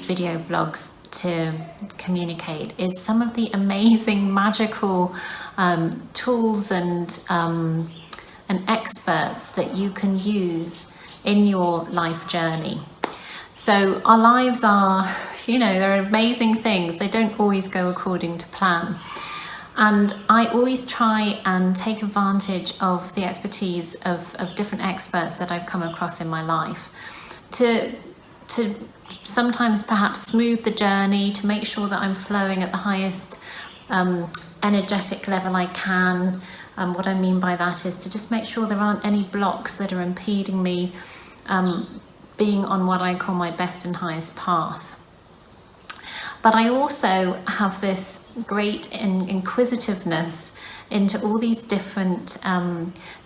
video blogs to communicate is some of the amazing magical tools and experts that you can use in your life journey. So our lives are, they're amazing things. They don't always go according to plan. And I always try and take advantage of the expertise of different experts that I've come across in my life to sometimes perhaps smooth the journey, to make sure that I'm flowing at the highest energetic level I can. What I mean by that is to just make sure there aren't any blocks that are impeding me being on what I call my best and highest path. But I also have this great inquisitiveness into all these different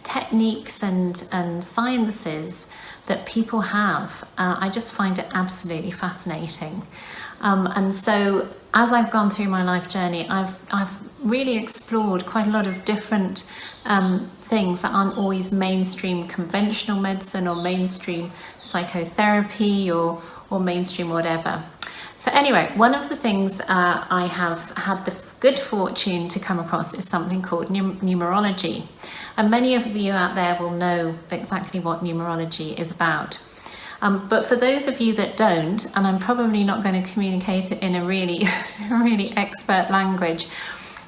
techniques and sciences that people have. I just find it absolutely fascinating. And so as I've gone through my life journey, I've really explored quite a lot of different things that aren't always mainstream conventional medicine or mainstream psychotherapy or mainstream whatever. So anyway, one of the things I have had the good fortune to come across is something called numerology. And many of you out there will know exactly what numerology is about. But for those of you that don't, and I'm probably not going to communicate it in a really expert language,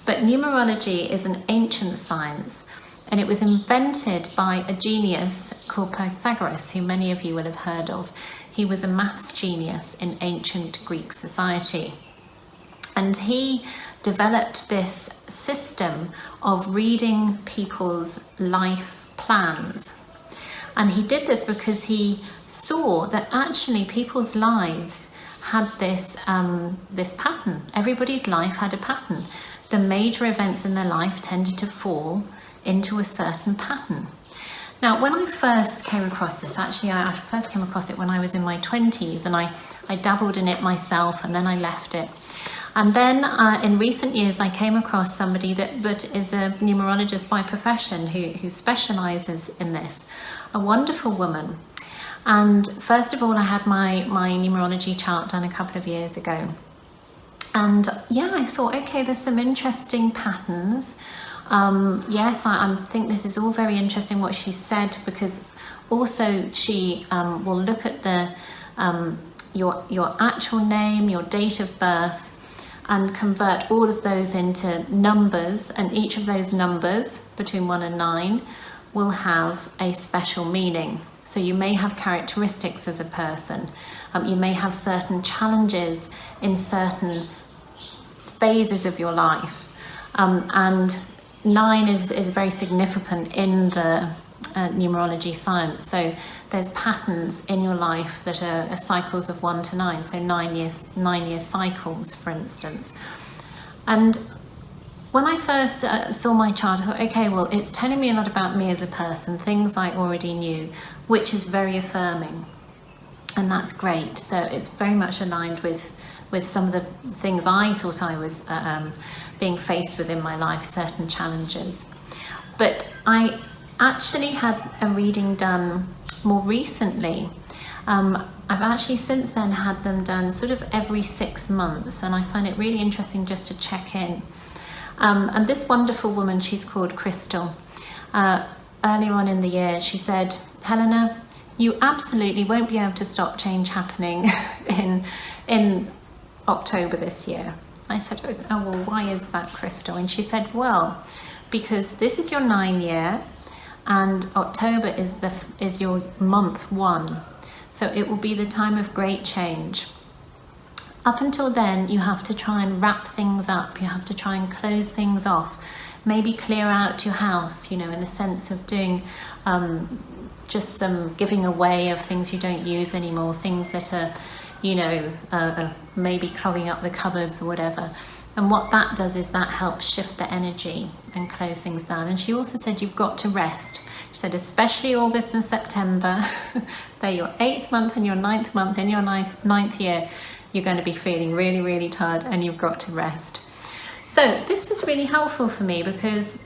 but numerology is an ancient science, and it was invented by a genius called Pythagoras, who many of you will have heard of. He was a maths genius in ancient Greek society. And he developed this system of reading people's life plans. And he did this because he saw that actually people's lives had this pattern. Everybody's life had a pattern. The major events in their life tended to fall into a certain pattern. Now, when I first came across this, actually I first came across it when I was in my 20s, and I dabbled in it myself, and then I left it. And then in recent years, I came across somebody that is a numerologist by profession who specialises in this, a wonderful woman. And first of all, I had my numerology chart done a couple of years ago. And yeah, I thought, okay, there's some interesting patterns. Yes, I think this is all very interesting what she said, because also she will look at your actual name, your date of birth, and convert all of those into numbers, and each of those numbers between 1 and 9 will have a special meaning. So you may have characteristics as a person, you may have certain challenges in certain phases of your life, and 9 is very significant in the numerology science. So there's patterns in your life that are cycles of 1 to 9, so 9-year cycles, for instance. And when I first saw my chart, I thought, okay, well, it's telling me a lot about me as a person, things I already knew, which is very affirming, and that's great. So it's very much aligned with some of the things I thought I was being faced with in my life, certain challenges. But I actually had a reading done more recently. I've actually since then had them done sort of every 6 months, and I find it really interesting just to check in. And this wonderful woman, she's called Crystal. Earlier on in the year, she said, Helena, you absolutely won't be able to stop change happening in October this year. I said, oh, well, why is that, Crystal? And she said, well, because this is your 9 year, and October is your month 1. So it will be the time of great change. Up until then, you have to try and wrap things up. You have to try and close things off. Maybe clear out your house, in the sense of doing just some giving away of things you don't use anymore, things that are, maybe clogging up the cupboards or whatever. And what that does is that helps shift the energy and close things down. And she also said you've got to rest. She said especially August and September, they're your 8th month and your 9th month in your 9th year. You're going to be feeling really, really tired, and you've got to rest. So this was really helpful for me, because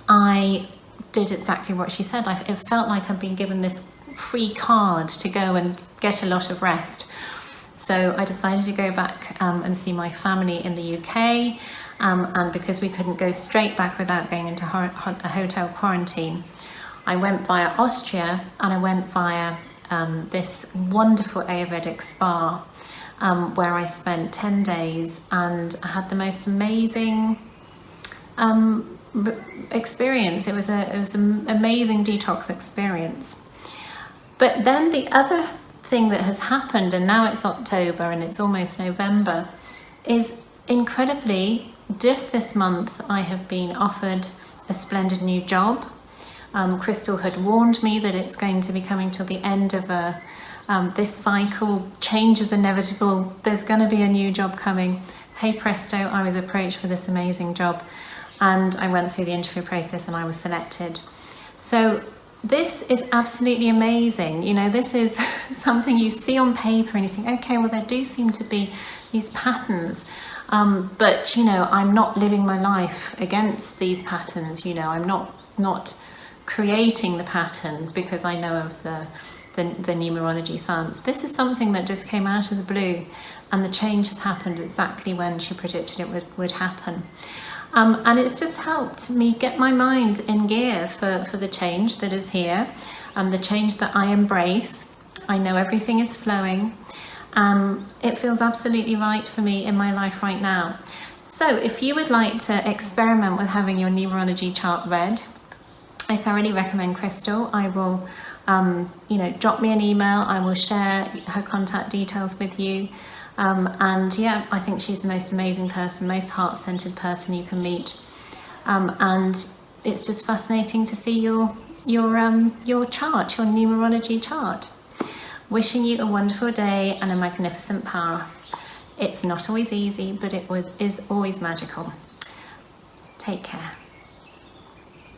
I did exactly what she said. It felt like I've been given this free card to go and get a lot of rest. So I decided to go back and see my family in the UK, and because we couldn't go straight back without going into a hotel quarantine, I went via Austria, and I went via this wonderful Ayurvedic spa where I spent 10 days, and I had the most amazing experience. It was an amazing detox experience. But then the other thing that has happened, and now it's October and it's almost November, is incredibly, just this month I have been offered a splendid new job. Crystal had warned me that it's going to be coming till the end of this cycle. Change is inevitable. There's going to be a new job coming. Hey presto, I was approached for this amazing job, and I went through the interview process and I was selected. So this is absolutely amazing. You know, this is something you see on paper and you think, okay, well, there do seem to be these patterns. But, you know, I'm not living my life against these patterns. You know, I'm not creating the pattern because I know of the numerology science. This is something that just came out of the blue, and the change has happened exactly when she predicted it would happen. And it's just helped me get my mind in gear for the change that is here, the change that I embrace. I know everything is flowing. It feels absolutely right for me in my life right now. So if you would like to experiment with having your numerology chart read, I thoroughly recommend Crystal. I will, drop me an email. I will share her contact details with you. And yeah, I think she's the most amazing person, most heart-centered person you can meet. And it's just fascinating to see your chart, your numerology chart. Wishing you a wonderful day and a magnificent path. It's not always easy, but is always magical. Take care.